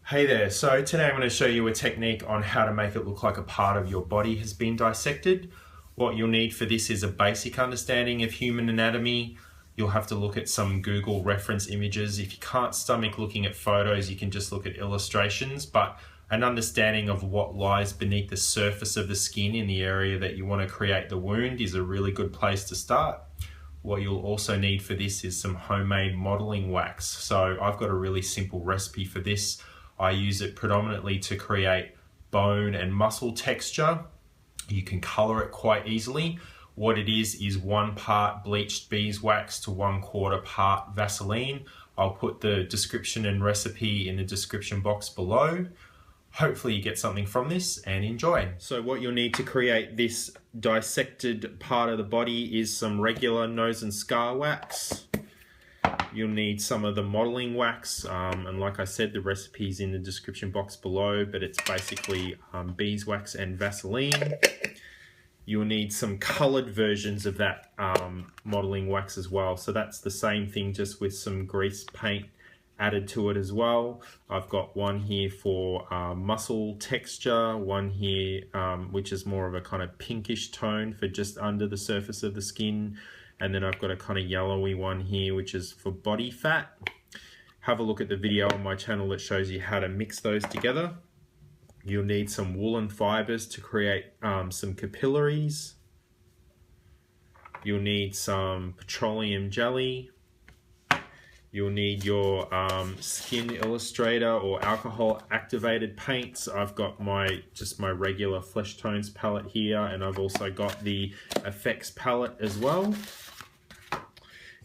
Hey there, so today I'm going to show you a technique on how to make it look like a part of your body has been dissected. What you'll need for this is a basic understanding of human anatomy. You'll have to look at some Google reference images. If you can't stomach looking at photos, you can just look at illustrations, but an understanding of what lies beneath the surface of the skin in the area that you want to create the wound is a really good place to start. What you'll also need for this is some homemade modeling wax. So I've got a really simple recipe for this. I use it predominantly to create bone and muscle texture. You can color it quite easily. What it is 1 part bleached beeswax to 1/4 part Vaseline. I'll put the description and recipe in the description box below. Hopefully you get something from this and enjoy. So what you'll need to create this dissected part of the body is some regular nose and scar wax. You'll need some of the modeling wax, and like I said, the recipe's in the description box below, but it's basically beeswax and Vaseline. You'll need some colored versions of that modeling wax as well. So that's the same thing, just with some grease paint added to it as well. I've got one here for muscle texture, one here which is more of a kind of pinkish tone for just under the surface of the skin. And then I've got a kind of yellowy one here, which is for body fat. Have a look at the video on my channel that shows you how to mix those together. You'll need some woolen fibres to create some capillaries. You'll need some petroleum jelly. You'll need your skin illustrator or alcohol activated paints. I've got just my regular flesh tones palette here, and I've also got the SFX palette as well.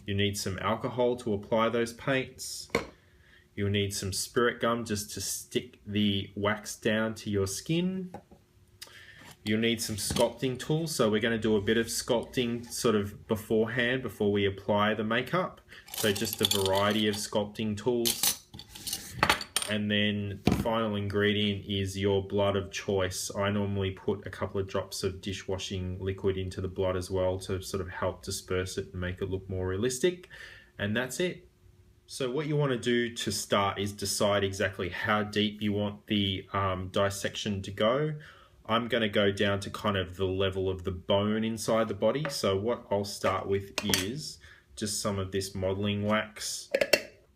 You need some alcohol to apply those paints. You'll need some spirit gum just to stick the wax down to your skin. You'll need some sculpting tools. So we're going to do a bit of sculpting sort of beforehand, before we apply the makeup. So just a variety of sculpting tools. And then the final ingredient is your blood of choice. I normally put a couple of drops of dishwashing liquid into the blood as well to sort of help disperse it and make it look more realistic. And that's it. So what you want to do to start is decide exactly how deep you want the dissection to go. I'm going to go down to kind of the level of the bone inside the body. So what I'll start with is just some of this modeling wax.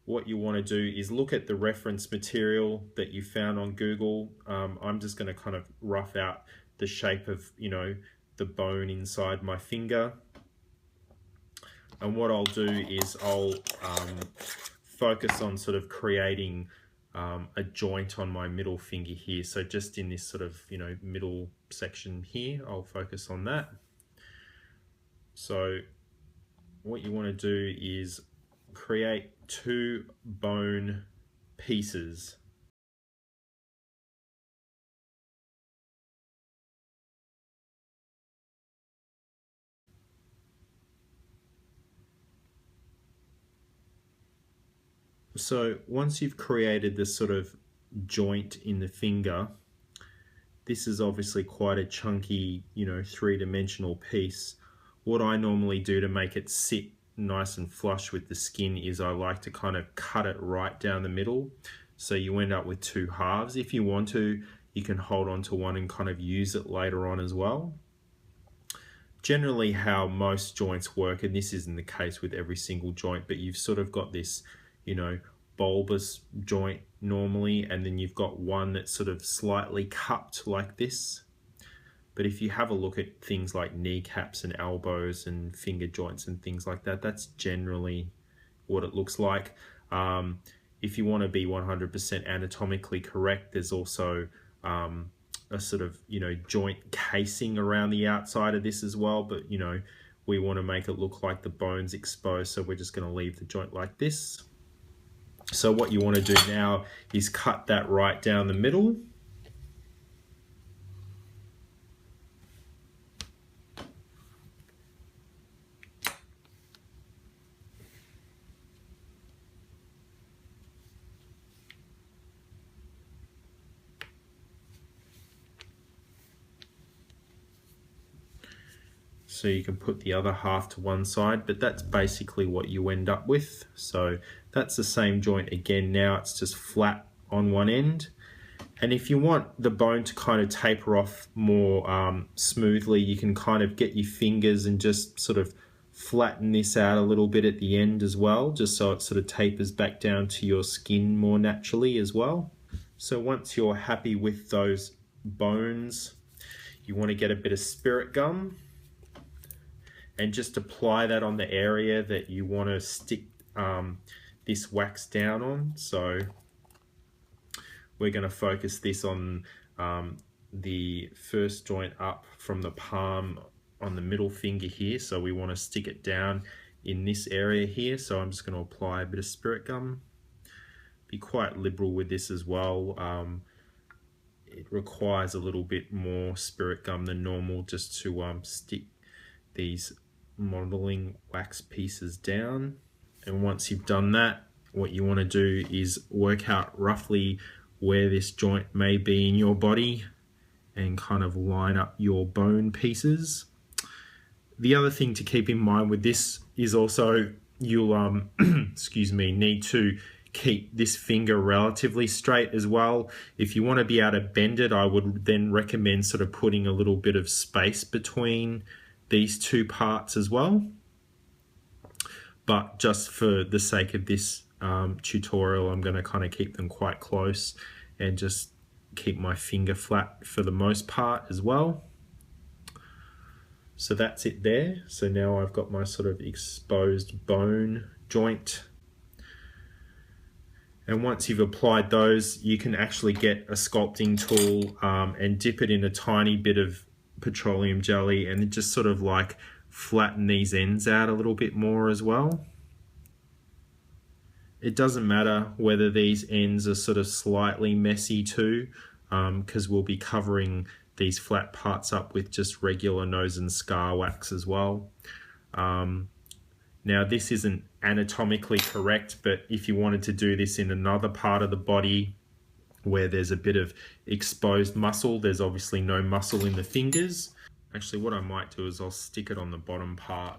What you want to do is look at the reference material that you found on Google. I'm just going to kind of rough out the shape of, the bone inside my finger. And what I'll do is I'll focus on sort of creating a joint on my middle finger here. So just in this sort of, middle section here, I'll focus on that. So what you want to do is create 2 bone pieces. So once you've created this sort of joint in the finger, this is obviously quite a chunky, 3-dimensional piece. What I normally do to make it sit nice and flush with the skin is I like to kind of cut it right down the middle, so you end up with 2 halves. If you want to, you can hold on to one and kind of use it later on as well. Generally how most joints work, and this isn't the case with every single joint, but you've sort of got this bulbous joint normally, and then you've got one that's sort of slightly cupped like this. But if you have a look at things like kneecaps and elbows and finger joints and things like that, that's generally what it looks like. If you want to be 100% anatomically correct, there's also a sort of, joint casing around the outside of this as well. But, we want to make it look like the bone's exposed, so we're just going to leave the joint like this. So what you want to do now is cut that right down the middle. So you can put the other half to one side, but that's basically what you end up with. So that's the same joint again. Now it's just flat on one end. And if you want the bone to kind of taper off more smoothly, you can kind of get your fingers and just sort of flatten this out a little bit at the end as well, just so it sort of tapers back down to your skin more naturally as well. So once you're happy with those bones, you want to get a bit of spirit gum and just apply that on the area that you want to stick this wax down on. So we're going to focus this on the first joint up from the palm on the middle finger here. So we want to stick it down in this area here. So I'm just going to apply a bit of spirit gum. Be quite liberal with this as well. It requires a little bit more spirit gum than normal just to stick these modeling wax pieces down. And once you've done that, what you want to do is work out roughly where this joint may be in your body and kind of line up your bone pieces. The other thing to keep in mind with this is also you'll excuse me, need to keep this finger relatively straight as well. If you want to be able to bend it, I would then recommend sort of putting a little bit of space between these two parts as well. But just for the sake of this tutorial, I'm going to kind of keep them quite close and just keep my finger flat for the most part as well. So that's it there. So now I've got my sort of exposed bone joint. And once you've applied those, you can actually get a sculpting tool and dip it in a tiny bit of petroleum jelly and just sort of like flatten these ends out a little bit more as well. It doesn't matter whether these ends are sort of slightly messy too, because we'll be covering these flat parts up with just regular nose and scar wax as well. Now this isn't anatomically correct, but if you wanted to do this in another part of the body where there's a bit of exposed muscle, there's obviously no muscle in the fingers. Actually, what I might do is I'll stick it on the bottom part.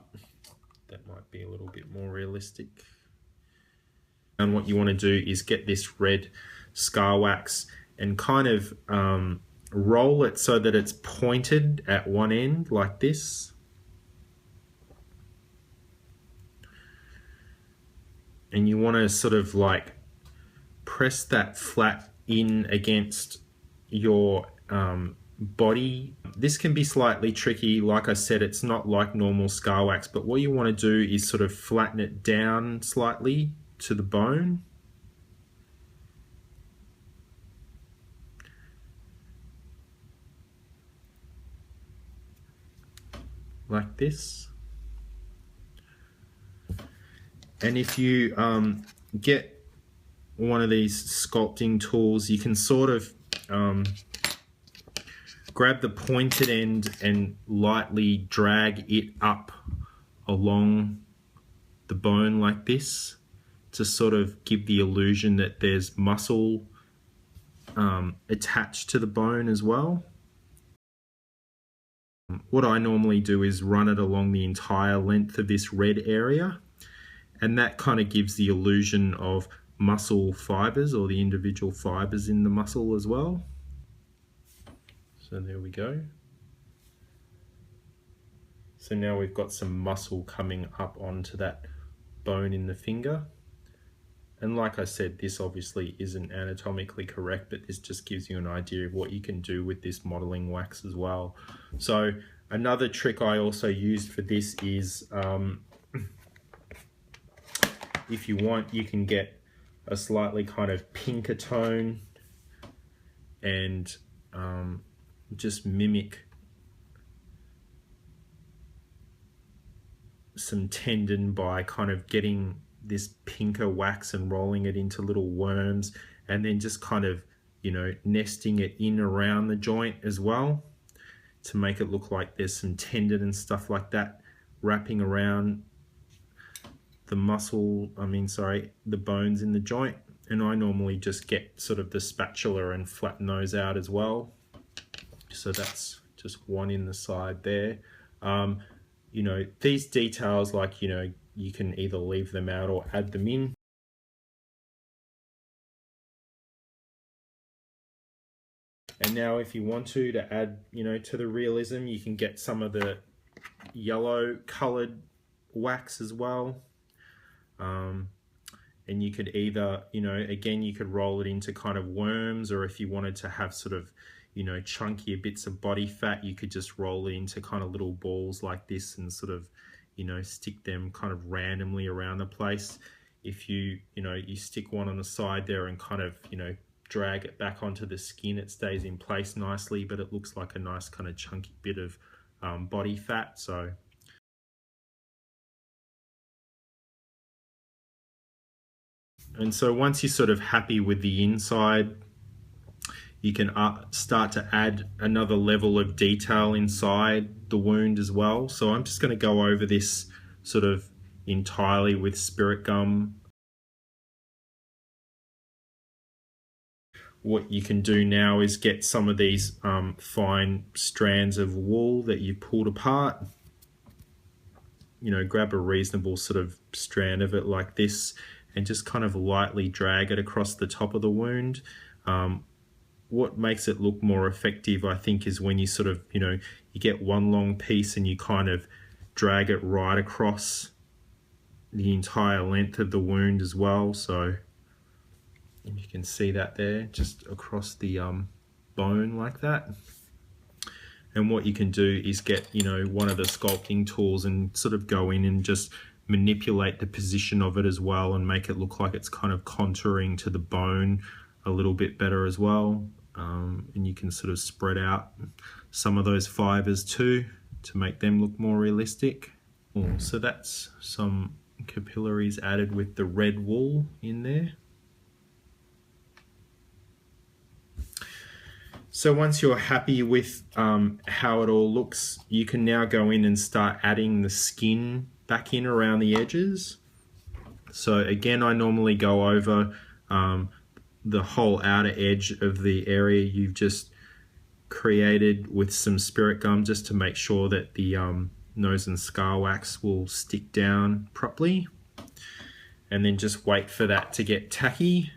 That might be a little bit more realistic. And what you want to do is get this red scar wax and kind of roll it so that it's pointed at one end like this. And you want to sort of like press that flat in against your body. This can be slightly tricky. Like I said, it's not like normal scar wax, but what you want to do is sort of flatten it down slightly to the bone. Like this. And if you get one of these sculpting tools, you can sort of grab the pointed end and lightly drag it up along the bone like this to sort of give the illusion that there's muscle attached to the bone as well. What I normally do is run it along the entire length of this red area, and that kind of gives the illusion of muscle fibres or the individual fibres in the muscle as well. So there we go. So now we've got some muscle coming up onto that bone in the finger. And like I said, this obviously isn't anatomically correct, but this just gives you an idea of what you can do with this modeling wax as well. So another trick I also used for this is if you want, you can get a slightly kind of pinker tone and just mimic some tendon by kind of getting this pinker wax and rolling it into little worms, and then just kind of, you know, nesting it in around the joint as well to make it look like there's some tendon and stuff like that wrapping around the muscle, the bones in the joint. And I normally just get sort of the spatula and flatten those out as well. So that's just one in the side there. You know, these details, like, you know, you can either leave them out or add them in. And now if you want to add, you know, to the realism, you can get some of the yellow colored wax as well. And you could either, you know, again, you could roll it into kind of worms, or if you wanted to have sort of, you know, chunkier bits of body fat, you could just roll it into kind of little balls like this and sort of, you know, stick them kind of randomly around the place. If you know, you stick one on the side there and kind of, you know, drag it back onto the skin, it stays in place nicely, but it looks like a nice kind of chunky bit of body fat. So and so once you're sort of happy with the inside, you can start to add another level of detail inside the wound as well. So I'm just going to go over this sort of entirely with spirit gum. What you can do now is get some of these fine strands of wool that you pulled apart. You know, grab a reasonable sort of strand of it like this and just kind of lightly drag it across the top of the wound. What makes it look more effective, I think, is when you sort of, you know, you get one long piece and you kind of drag it right across the entire length of the wound as well. So you can see that there, just across the bone like that. And what you can do is get, you know, one of the sculpting tools and sort of go in and just manipulate the position of it as well and make it look like it's kind of contouring to the bone a little bit better as well. And you can sort of spread out some of those fibres too to make them look more realistic. So that's some capillaries added with the red wool in there. So once you're happy with how it all looks, you can now go in and start adding the skin back in around the edges. So again, I normally go over the whole outer edge of the area you've just created with some spirit gum, just to make sure that the nose and scar wax will stick down properly. And then just wait for that to get tacky.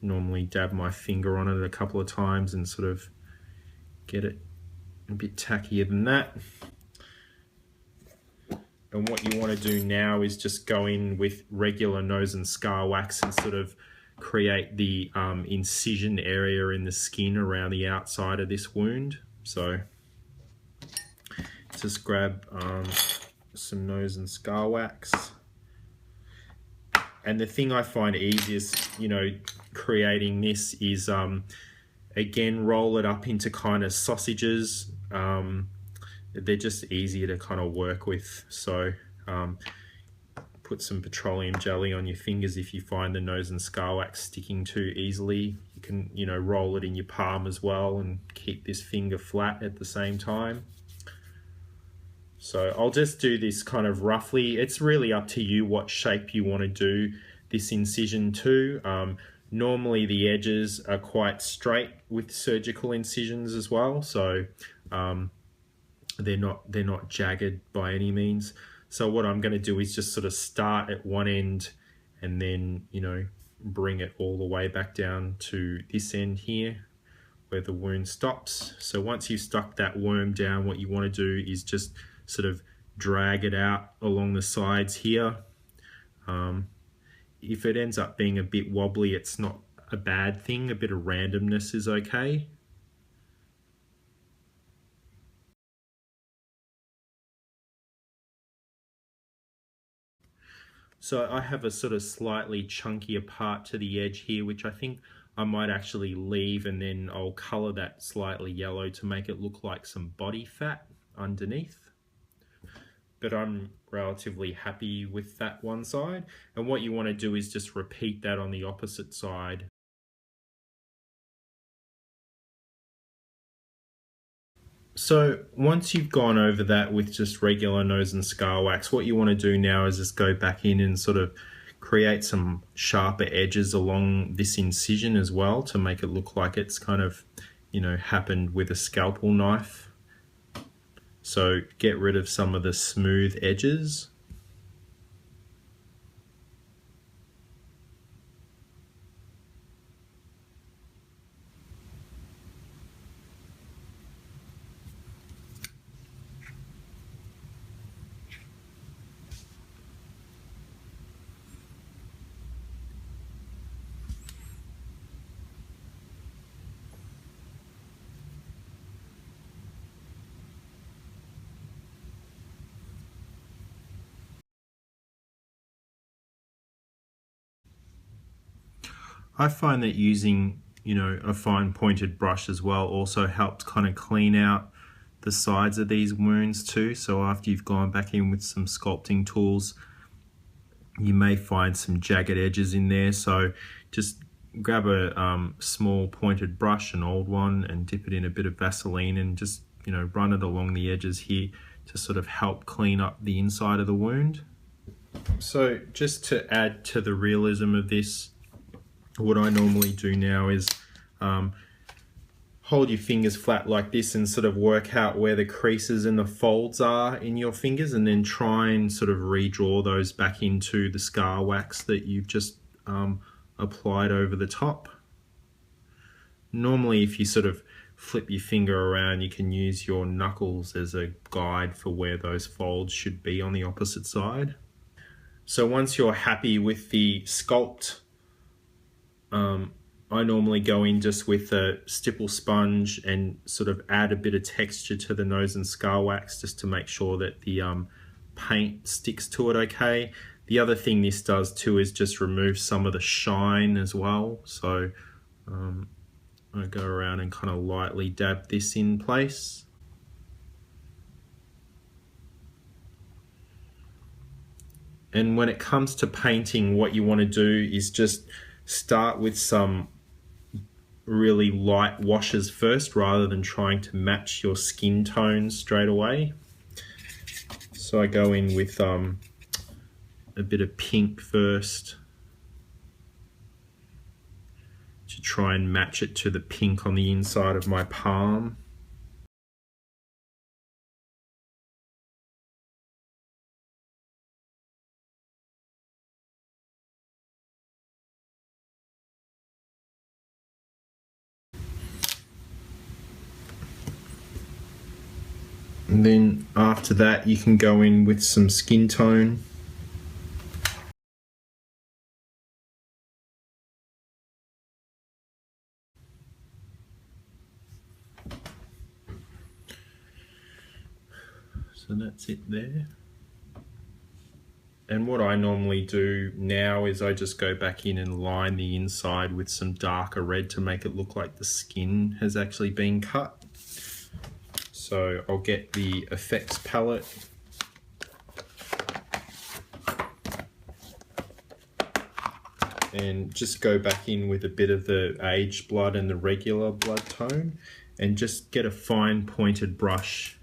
Normally dab my finger on it a couple of times and sort of get it a bit tackier than that. And what you want to do now is just go in with regular nose and scar wax and sort of create the incision area in the skin around the outside of this wound. So just grab some nose and scar wax. And the thing I find easiest, you know, creating this is, again, roll it up into kind of sausages. They're just easier to kind of work with. So put some petroleum jelly on your fingers if you find the nose and scar wax sticking too easily. You can, you know, roll it in your palm as well and keep this finger flat at the same time. So I'll just do this kind of roughly. It's really up to you what shape you want to do this incision to. Normally the edges are quite straight with surgical incisions as well, so they're not jagged by any means. So what I'm going to do is just sort of start at one end and then, you know, bring it all the way back down to this end here where the wound stops. So once you've stuck that worm down, what you want to do is just sort of drag it out along the sides here. If it ends up being a bit wobbly, it's not a bad thing. A bit of randomness is okay. So I have a sort of slightly chunkier part to the edge here, which I think I might actually leave, and then I'll color that slightly yellow to make it look like some body fat underneath. But I'm relatively happy with that one side. And what you want to do is just repeat that on the opposite side. So once you've gone over that with just regular nose and scar wax, what you want to do now is just go back in and sort of create some sharper edges along this incision as well to make it look like it's kind of, you know, happened with a scalpel knife. So get rid of some of the smooth edges. I find that using, you know, a fine pointed brush as well also helps kind of clean out the sides of these wounds too. So after you've gone back in with some sculpting tools, you may find some jagged edges in there. So just grab a small pointed brush, an old one, and dip it in a bit of Vaseline and just, you know, run it along the edges here to sort of help clean up the inside of the wound. So just to add to the realism of this, what I normally do now is hold your fingers flat like this and sort of work out where the creases and the folds are in your fingers, and then try and sort of redraw those back into the scar wax that you've just applied over the top. Normally, if you sort of flip your finger around, you can use your knuckles as a guide for where those folds should be on the opposite side. So once you're happy with the sculpt, I normally go in just with a stipple sponge and sort of add a bit of texture to the nose and scar wax just to make sure that the paint sticks to it okay. The other thing this does too is just remove some of the shine as well. So I go around and kind of lightly dab this in place. And when it comes to painting, what you want to do is just start with some really light washes first rather than trying to match your skin tone straight away. So I go in with a bit of pink first to try and match it to the pink on the inside of my palm. And then after that, you can go in with some skin tone. So that's it there. And what I normally do now is I just go back in and line the inside with some darker red to make it look like the skin has actually been cut. So I'll get the effects palette and just go back in with a bit of the aged blood and the regular blood tone and just get a fine pointed brush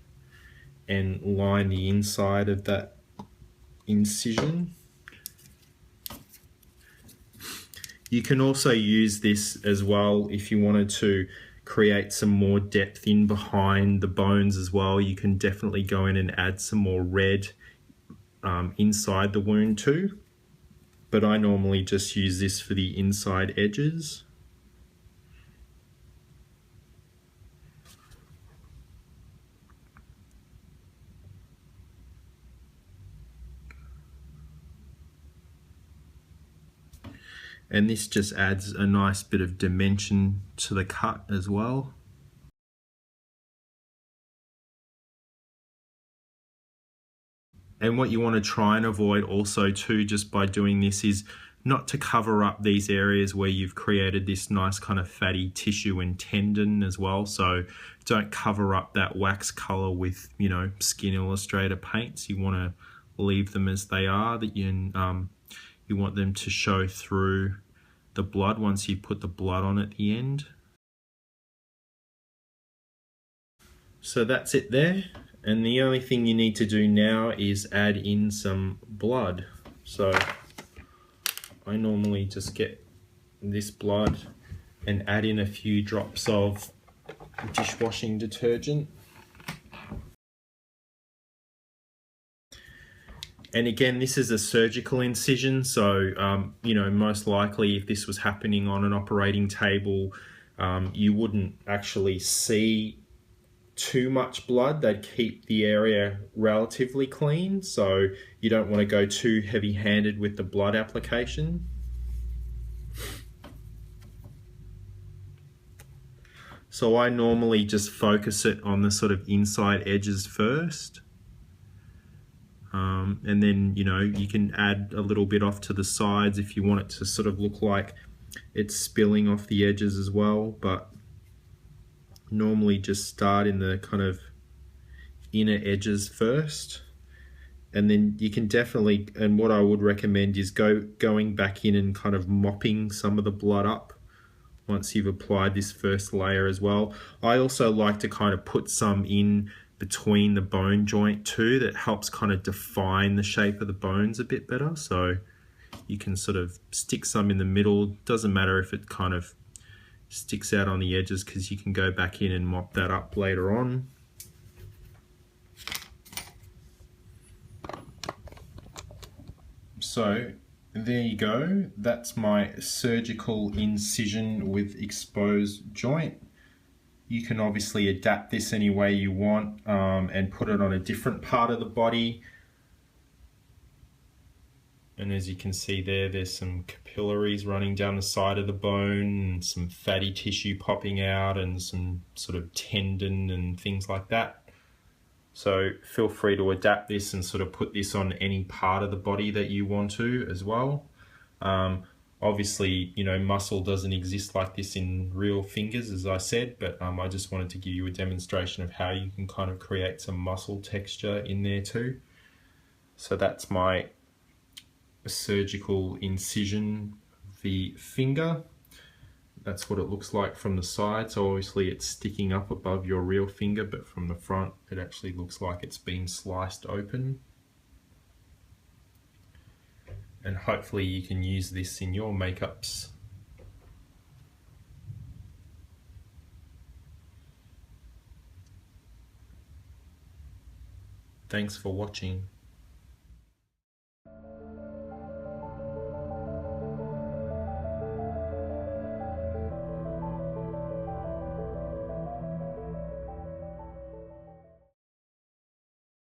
and line the inside of that incision. You can also use this as well if you wanted to create some more depth in behind the bones as well. You can definitely go in and add some more red inside the wound too. But I normally just use this for the inside edges. And this just adds a nice bit of dimension to the cut as well. And what you want to try and avoid also too, just by doing this, is not to cover up these areas where you've created this nice kind of fatty tissue and tendon as well. So don't cover up that wax color with, you know, Skin Illustrator paints. You want to leave them as they are, that you want them to show through the blood once you put the blood on at the end. So that's it there, and the only thing you need to do now is add in some blood. So I normally just get this blood and add in a few drops of dishwashing detergent. And again, this is a surgical incision, so you know, most likely if this was happening on an operating table, you wouldn't actually see too much blood. They'd keep the area relatively clean, so you don't want to go too heavy-handed with the blood application. So I normally just focus it on the sort of inside edges first. And then, you know, you can add a little bit off to the sides if you want it to sort of look like it's spilling off the edges as well, but normally just start in the kind of inner edges first. And then you can definitely, and what I would recommend is going back in and kind of mopping some of the blood up once you've applied this first layer as well. I also like to kind of put some in between the bone joint too, that helps kind of define the shape of the bones a bit better. So you can sort of stick some in the middle. Doesn't matter if it kind of sticks out on the edges, because you can go back in and mop that up later on. So there you go, that's my surgical incision with exposed joint. You can obviously adapt this any way you want and put it on a different part of the body. And as you can see there, there's some capillaries running down the side of the bone, and some fatty tissue popping out, and some sort of tendon and things like that. So feel free to adapt this and sort of put this on any part of the body that you want to as well. Obviously, you know, muscle doesn't exist like this in real fingers, as I said, but I just wanted to give you a demonstration of how you can kind of create some muscle texture in there too. So that's my surgical incision of the finger. That's what it looks like from the side. So obviously it's sticking up above your real finger, but from the front it actually looks like it's been sliced open. And hopefully you can use this in your makeups. Thanks for watching.